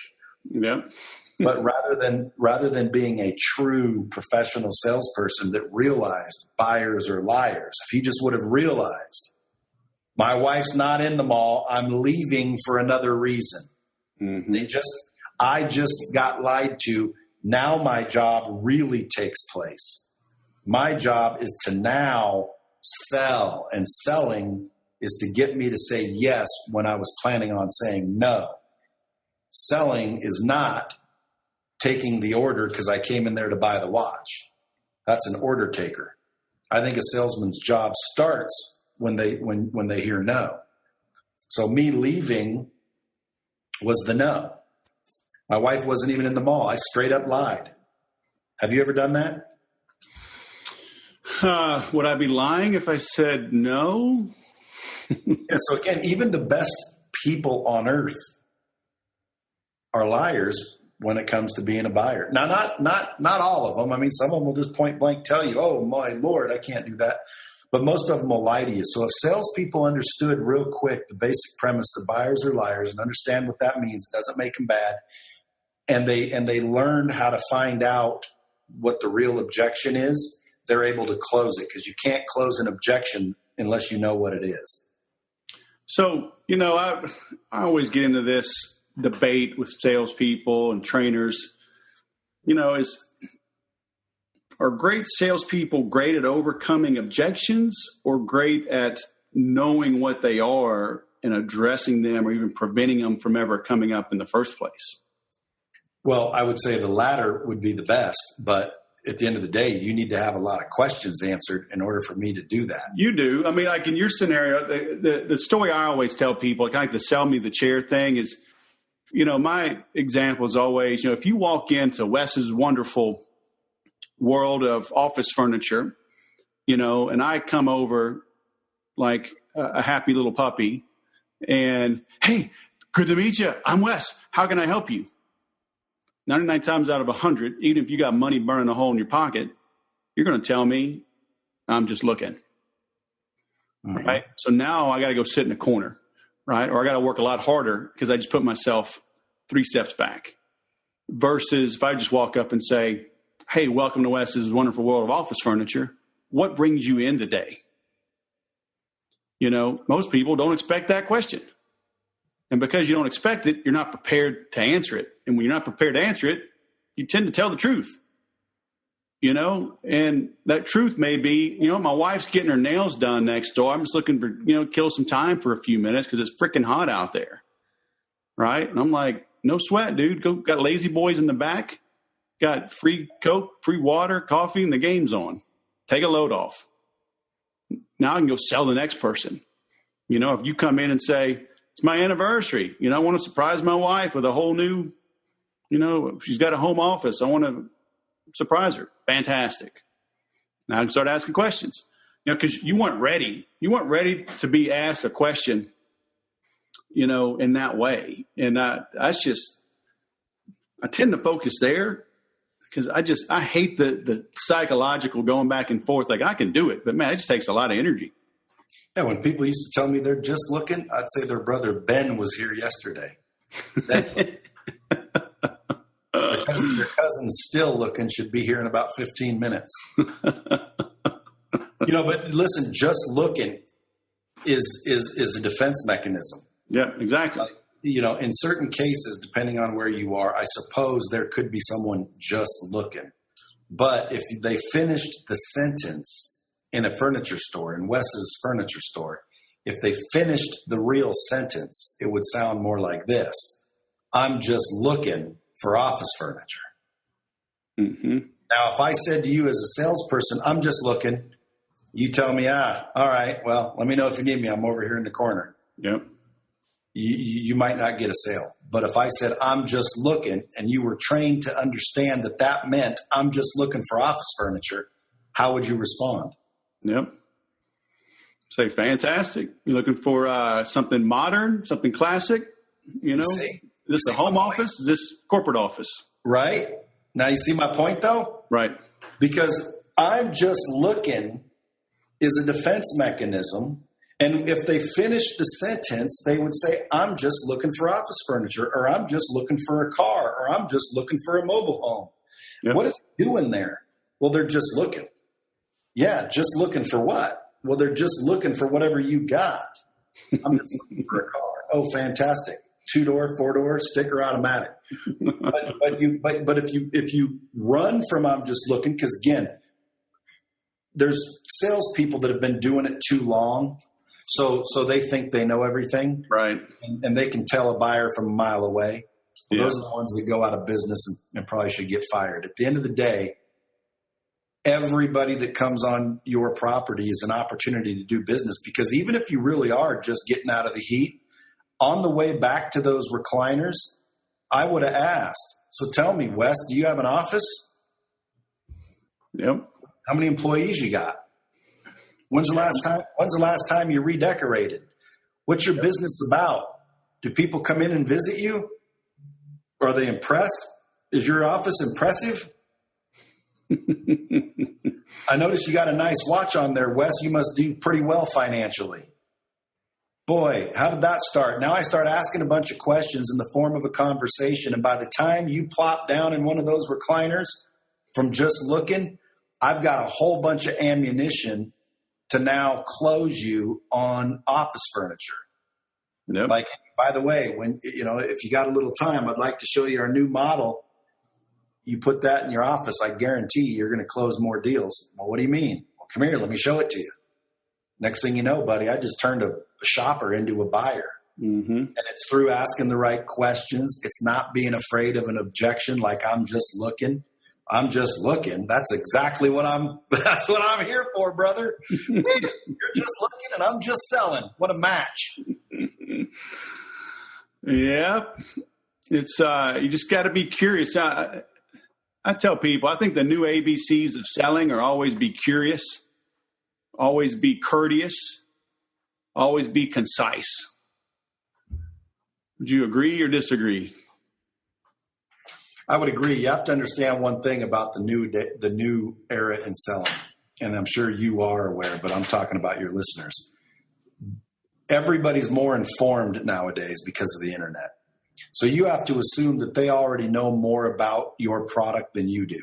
Yeah. But rather than being a true professional salesperson that realized buyers are liars, if he just would have realized my wife's not in the mall, I'm leaving for another reason. Mm-hmm. I just got lied to. Now my job really takes place. My job is to now sell, and selling is to get me to say yes when I was planning on saying no. Selling is not taking the order because I came in there to buy the watch. That's an order taker. I think a salesman's job starts when they hear no. So me leaving was the no. My wife wasn't even in the mall. I straight up lied. Have you ever done that? Would I be lying if I said no? And so again, even the best people on earth are liars when it comes to being a buyer. Now, not all of them. I mean, some of them will just point blank tell you, oh my Lord, I can't do that. But most of them will lie to you. So if salespeople understood real quick the basic premise that buyers are liars and understand what that means, it doesn't make them bad, and they learned how to find out what the real objection is, they're able to close it, because you can't close an objection unless you know what it is. So, I always get into this debate with salespeople and trainers, are great salespeople great at overcoming objections, or great at knowing what they are and addressing them, or even preventing them from ever coming up in the first place? Well, I would say the latter would be the best, but at the end of the day, you need to have a lot of questions answered in order for me to do that. You do. I mean, like in your scenario, the story I always tell people, kind of like the sell me the chair thing is, my example is always, if you walk into Wes's wonderful world of office furniture, and I come over like a happy little puppy and, hey, good to meet you. I'm Wes. How can I help you? 99 times out of 100, even if you got money burning a hole in your pocket, you're going to tell me I'm just looking. Mm-hmm. Right? So now I got to go sit in a corner, right? Or I got to work a lot harder because I just put myself 3 steps back. Versus if I just walk up and say, hey, welcome to Wes's wonderful world of office furniture. What brings you in today? Most people don't expect that question. And because you don't expect it, you're not prepared to answer it. And when you're not prepared to answer it, you tend to tell the truth. And that truth may be, my wife's getting her nails done next door. I'm just looking for, kill some time for a few minutes because it's freaking hot out there. Right? And I'm like, no sweat, dude. Got lazy boys in the back. Got free Coke, free water, coffee, and the game's on. Take a load off. Now I can go sell the next person. If you come in and say, it's my anniversary. I want to surprise my wife with a whole new, she's got a home office. I want to surprise her. Fantastic. Now I can start asking questions, because you weren't ready. You weren't ready to be asked a question in that way. And I tend to focus there because I hate the psychological going back and forth. Like, I can do it, but man, it just takes a lot of energy. Yeah, when people used to tell me they're just looking, I'd say their brother Ben was here yesterday. Their cousin's still looking, should be here in about 15 minutes. But listen, just looking is a defense mechanism. Yeah, exactly. In certain cases, depending on where you are, I suppose there could be someone just looking. But if they finished the sentence in a furniture store, in Wes's furniture store, if they finished the real sentence, it would sound more like this: I'm just looking for office furniture. Mm-hmm. Now, if I said to you as a salesperson, I'm just looking, you tell me, all right, well, let me know if you need me. I'm over here in the corner. Yep. You might not get a sale. But if I said, I'm just looking, and you were trained to understand that meant I'm just looking for office furniture, how would you respond? Yep. Say, fantastic. You're looking for something modern, something classic, Is this a home office? Is this corporate office? Right. Now you see my point, though? Right. Because I'm just looking is a defense mechanism. And if they finished the sentence, they would say, I'm just looking for office furniture, or I'm just looking for a car, or I'm just looking for a mobile home. Yep. What are they doing there? Well, they're just looking. Yeah, just looking for what? Well, they're just looking for whatever you got. I'm just looking for a car. Oh, fantastic. 2-door, 4-door, sticker automatic. But if you run from I'm just looking, because again, there's salespeople that have been doing it too long. So they think they know everything. Right. And they can tell a buyer from a mile away. Well, yeah. Those are the ones that go out of business and probably should get fired. At the end of the day, everybody that comes on your property is an opportunity to do business, because even if you really are just getting out of the heat, on the way back to those recliners, I would have asked, so tell me, Wes, do you have an office? Yep. How many employees you got? When's the last time you redecorated? What's your business about? Do people come in and visit you? Are they impressed? Is your office impressive? I noticed you got a nice watch on there, Wes. You must do pretty well financially. Boy, how did that start? Now I start asking a bunch of questions in the form of a conversation. And by the time you plop down in one of those recliners from just looking, I've got a whole bunch of ammunition to now close you on office furniture. Yep. Like, by the way, when if you got a little time, I'd like to show you our new model. You put that in your office, I guarantee you're going to close more deals. Well, what do you mean? Well, come here, let me show it to you. Next thing you know, buddy, I just turned a shopper into a buyer. Mm-hmm. And it's through asking the right questions. It's not being afraid of an objection like I'm just looking. I'm just looking. That's exactly what I'm here for, brother. You're just looking and I'm just selling. What a match. Yeah. It's you just got to be curious. I tell people, I think the new ABCs of selling are always be curious, always be courteous, always be concise. Would you agree or disagree? I would agree. You have to understand one thing about the new era in selling, and I'm sure you are aware, but I'm talking about your listeners. Everybody's more informed nowadays because of the internet. So you have to assume that they already know more about your product than you do.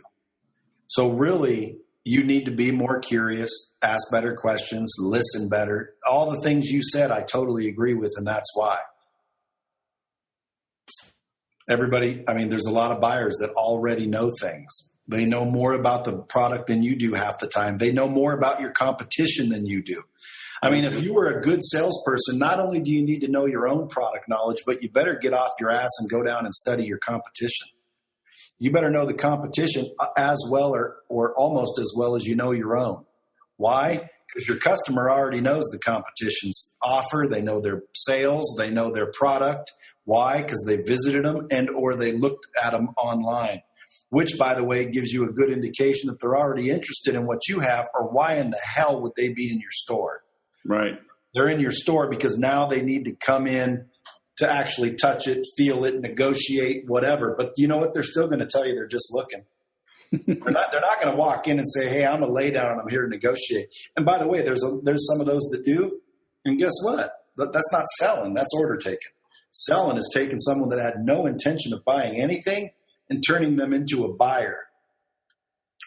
So really, you need to be more curious, ask better questions, listen better. All the things you said, I totally agree with, and that's why. There's a lot of buyers that already know things. They know more about the product than you do half the time. They know more about your competition than you do. If you were a good salesperson, not only do you need to know your own product knowledge, but you better get off your ass and go down and study your competition. You better know the competition as well or almost as well as you know your own. Why? Because your customer already knows the competition's offer. They know their sales. They know their product. Why? Because they visited them or they looked at them online, which, by the way, gives you a good indication that they're already interested in what you have, or why in the hell would they be in your store? Right. They're in your store because now they need to come in to actually touch it, feel it, negotiate, whatever. But you know what? They're still going to tell you they're just looking. They're not going to walk in and say, hey, I'm a lay down and I'm here to negotiate. And by the way, there's some of those that do. And guess what? That's not selling. That's order taking. Selling is taking someone that had no intention of buying anything and turning them into a buyer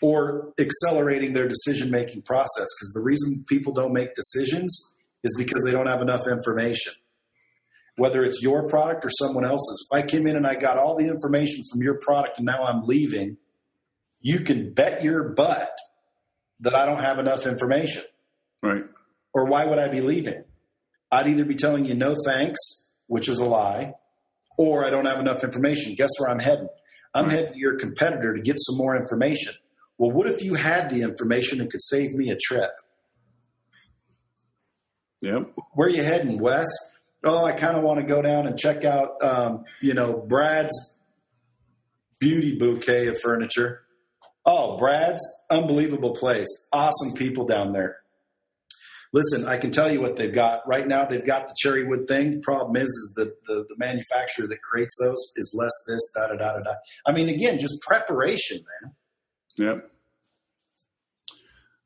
or accelerating their decision-making process. Because the reason people don't make decisions is because they don't have enough information. Whether it's your product or someone else's. If I came in and I got all the information from your product and now I'm leaving, you can bet your butt that I don't have enough information. Right. Or why would I be leaving? I'd either be telling you no thanks, which is a lie, or I don't have enough information. Guess where I'm heading? I'm heading to your competitor to get some more information. Well, what if you had the information and could save me a trip? Yep. Where are you heading, Wes? Oh, I kind of want to go down and check out, Brad's beauty bouquet of furniture. Oh, Brad's unbelievable place. Awesome people down there. Listen, I can tell you what they've got. Right now, they've got the cherry wood thing. The problem is the manufacturer that creates those is less this, da-da-da-da-da. I mean, again, just preparation, man. Yep.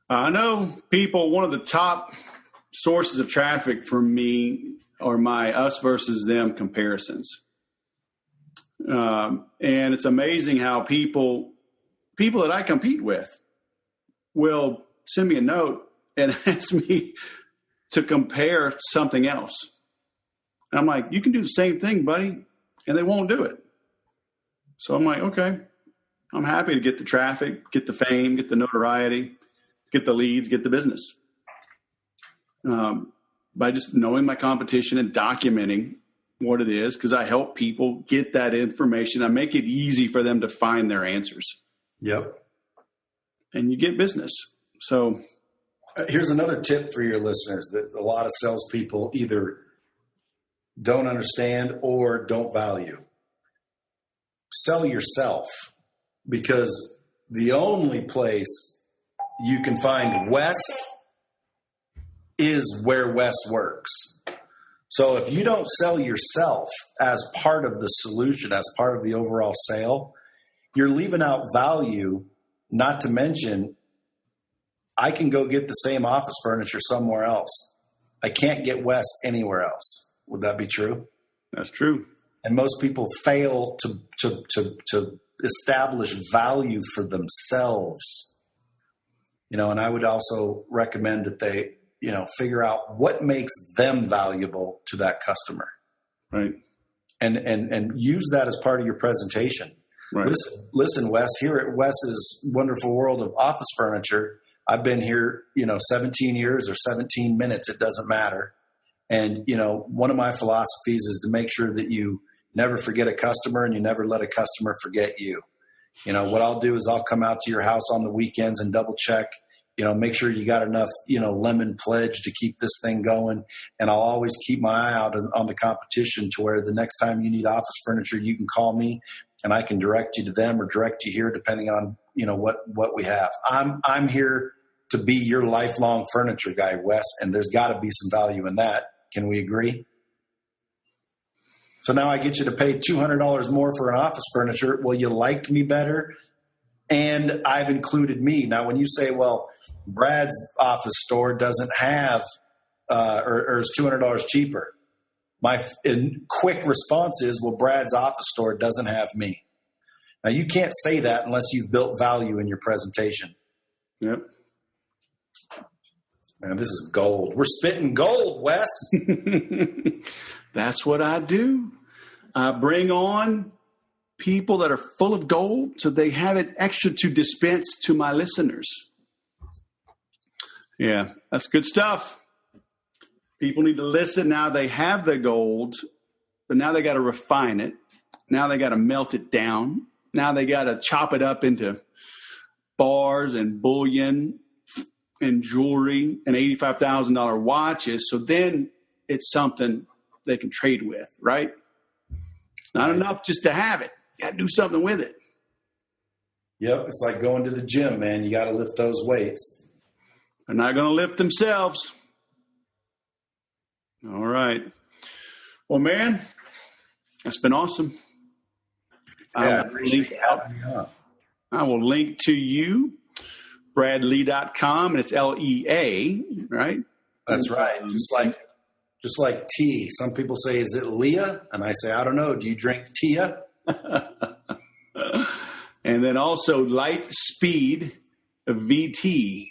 I know people, one of the top sources of traffic for me are my us versus them comparisons. And it's amazing how people that I compete with will send me a note and ask me to compare something else. And I'm like, you can do the same thing, buddy. And they won't do it. So I'm like, okay, I'm happy to get the traffic, get the fame, get the notoriety, get the leads, get the business. By just knowing my competition and documenting what it is, because I help people get that information. I make it easy for them to find their answers. Yep. And you get business. So here's another tip for your listeners that a lot of salespeople either don't understand or don't value. Sell yourself, because the only place you can find Wes is where Wes works. So if you don't sell yourself as part of the solution, as part of the overall sale, you're leaving out value, not to mention I can go get the same office furniture somewhere else. I can't get Wes anywhere else. Would that be true? That's true. And most people fail to establish value for themselves. And I would also recommend that they, figure out what makes them valuable to that customer. Right. And use that as part of your presentation. Right. Listen, Wes, here at Wes's Wonderful World of Office Furniture, I've been here, 17 years or 17 minutes. It doesn't matter. And, one of my philosophies is to make sure that you never forget a customer and you never let a customer forget you. What I'll do is I'll come out to your house on the weekends and double check, make sure you got enough, lemon pledge to keep this thing going. And I'll always keep my eye out on the competition to where the next time you need office furniture, you can call me and I can direct you to them or direct you here, depending on, what we have. I'm here to be your lifelong furniture guy, Wes, and there's got to be some value in that. Can we agree? So now I get you to pay $200 more for an office furniture. Well, you liked me better, and I've included me. Now, when you say, well, Brad's office store doesn't have or is $200 cheaper, my quick response is, well, Brad's office store doesn't have me. Now, you can't say that unless you've built value in your presentation. Yep. Man, this is gold. We're spitting gold, Wes. That's what I do. I bring on people that are full of gold so they have it extra to dispense to my listeners. Yeah, that's good stuff. People need to listen. Now they have the gold, but now they got to refine it. Now they got to melt it down. Now they got to chop it up into bars and bullion and jewelry and $85,000 watches. So then it's something they can trade with, right? It's not enough just to have it. You got to do something with it. Yep. It's like going to the gym, man. You got to lift those weights. They're not going to lift themselves. All right. Well, man, That's been awesome. Yeah, I appreciate you having me on. I will link to you, bradlea.com, and it's Lea, right? That's right. Just like tea. Some people say, is it Leah? And I say, I don't know. Do you drink Tia? And then also LightSpeed VT.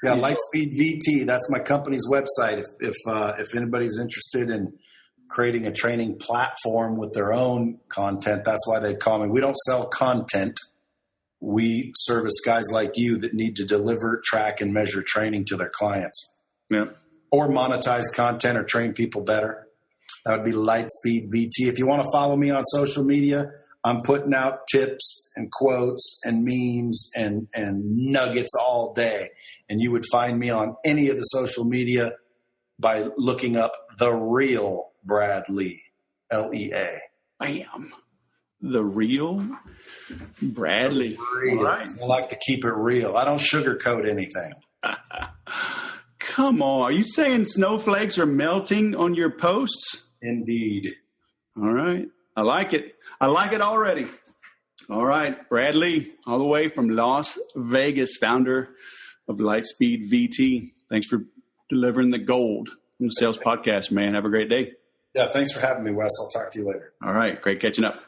Yeah, LightSpeed VT. That's my company's website. If anybody's interested in creating a training platform with their own content, that's why they call me. We don't sell content. We service guys like you that need to deliver, track, and measure training to their clients. Yeah. Or monetize content or train people better. That would be LightSpeed VT. If you want to follow me on social media, I'm putting out tips and quotes and memes and nuggets all day. And you would find me on any of the social media by looking up The Real Brad Lea, Lea. Bam. The Real Brad Lea. Real. Right. I like to keep it real. I don't sugarcoat anything. Come on. Are you saying snowflakes are melting on your posts? Indeed. All right. I like it. I like it already. All right. Brad Lea, all the way from Las Vegas, founder of LightSpeed VT. Thanks for delivering the gold from the Sales Podcast, man. Have a great day. Yeah, thanks for having me, Wes. I'll talk to you later. All right. Great catching up.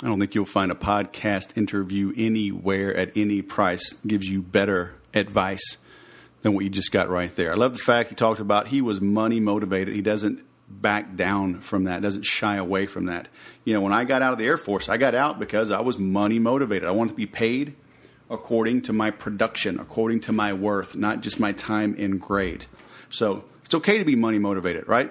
I don't think you'll find a podcast interview anywhere at any price gives you better advice than what you just got right there. I love the fact he talked about he was money motivated. He doesn't back down from that, doesn't shy away from that. You know, when I got out of the Air Force, I got out because I was money motivated. I wanted to be paid according to my production, according to my worth, not just my time in grade. So it's okay to be money motivated, right?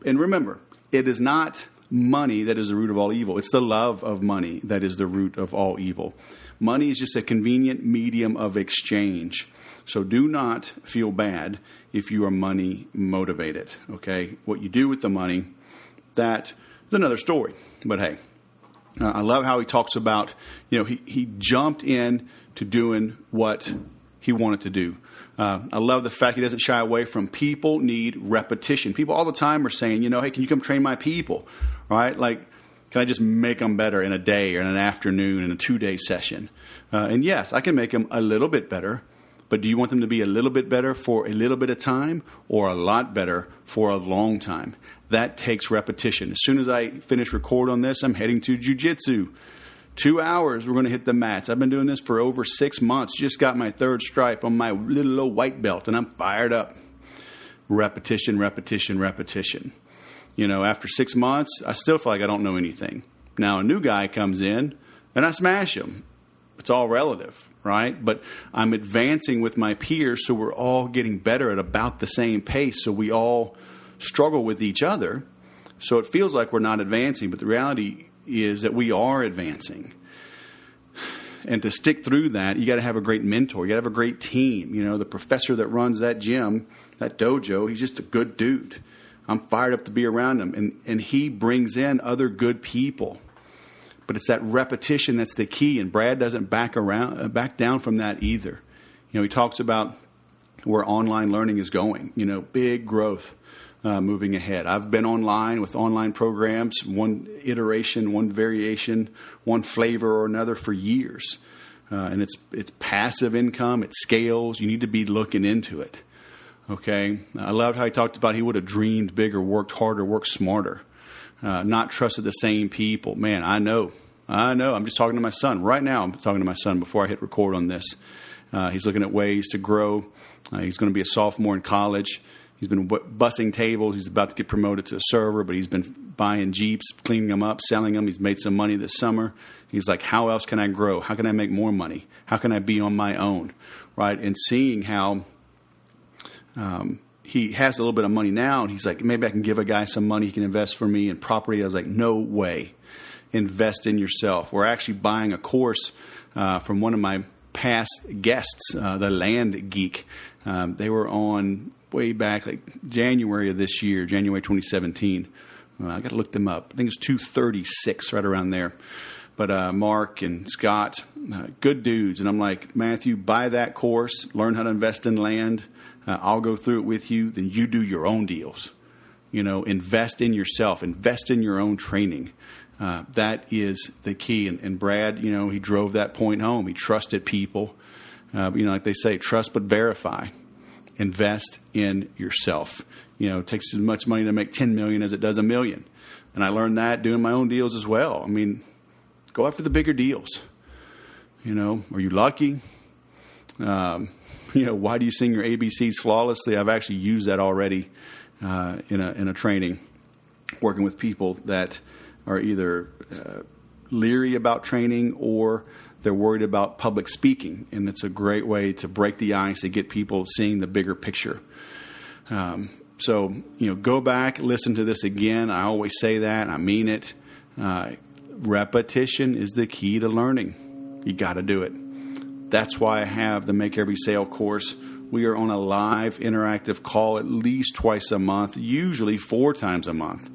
And remember, it is not money that is the root of all evil. It's the love of money that is the root of all evil. Money is just a convenient medium of exchange. So do not feel bad if you are money motivated, okay? What you do with the money, that is another story. But hey, I love how he talks about, you know, he jumped in to doing what he wanted to do. I love the fact he doesn't shy away from people need repetition. People all the time are saying, you know, hey, can you come train my people, right? Like, can I just make them better in a day or in an afternoon in a 2-day session? And yes, I can make them a little bit better. But do you want them to be a little bit better for a little bit of time or a lot better for a long time? That takes repetition. As soon as I finish record on this, I'm heading to jiu-jitsu. 2 hours, we're going to hit the mats. I've been doing this for over 6 months. Just got my 3rd stripe on my little low white belt, and I'm fired up. Repetition, repetition, repetition. You know, after 6 months, I still feel like I don't know anything. Now, a new guy comes in, and I smash him. It's all relative, right? But I'm advancing with my peers, so we're all getting better at about the same pace. So we all struggle with each other. So it feels like we're not advancing, but the reality is that we are advancing. And to stick through that, you got to have a great mentor. You got to have a great team. You know, the professor that runs that gym, that dojo, he's just a good dude. I'm fired up to be around him. And he brings in other good people. But it's that repetition that's the key, and Brad doesn't back down from that either. You know, he talks about where online learning is going. You know, big growth moving ahead. I've been online with online programs, one iteration, one variation, one flavor or another for years, and it's passive income. It scales. You need to be looking into it. Okay, I loved how he talked about he would have dreamed bigger, worked harder, worked smarter. Not trusted the same people. Man, I know. I'm just talking to my son. Right now, I'm talking to my son before I hit record on this. He's looking at ways to grow. He's going to be a sophomore in college. He's been bussing tables. He's about to get promoted to a server, but he's been buying Jeeps, cleaning them up, selling them. He's made some money this summer. He's like, how else can I grow? How can I make more money? How can I be on my own? Right? And seeing how he has a little bit of money now, and he's like, maybe I can give a guy some money. He can invest for me in property. I was like, no way. Invest in yourself. We're actually buying a course from one of my past guests, the Land Geek. They were on way back, like January of this year, January 2017. I got to look them up. I think it's 236, right around there. But Mark and Scott, good dudes. And I'm like, Matthew, buy that course, learn how to invest in land. I'll go through it with you. Then you do your own deals. invest in yourself, invest in your own training. That is the key. And Brad, he drove that point home. He trusted people. Like they say, trust but verify. Invest in yourself. It takes as much money to make 10 million as it does $1 million. And I learned that doing my own deals as well. Go after the bigger deals. Are you lucky? Why do you sing your ABCs flawlessly? I've actually used that already in a training, working with people that are either leery about training or they're worried about public speaking. And it's a great way to break the ice to get people seeing the bigger picture. So go back, listen to this again. I always say that. I mean it. Repetition is the key to learning. You got to do it. That's why I have the Make Every Sale course. We are on a live interactive call at least twice a month, usually 4 times a month.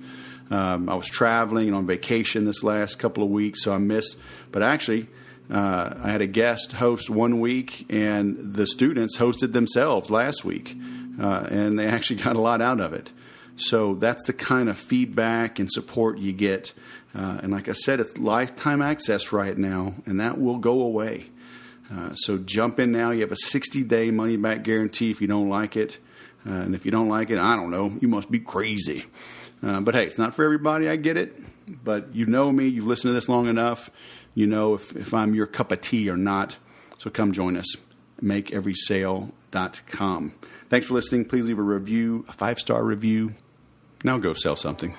I was traveling and on vacation this last couple of weeks, so I missed. But actually, I had a guest host one week, and the students hosted themselves last week. And they actually got a lot out of it. So that's the kind of feedback and support you get. And like I said, it's lifetime access right now, and that will go away. So jump in now. You have a 60-day money-back guarantee if you don't like it. And if you don't like it, I don't know. You must be crazy. But hey, it's not for everybody. I get it. But you know me. You've listened to this long enough. You know if I'm your cup of tea or not. So come join us. MakeEverySale.com. Thanks for listening. Please leave a review, a 5-star review. Now go sell something.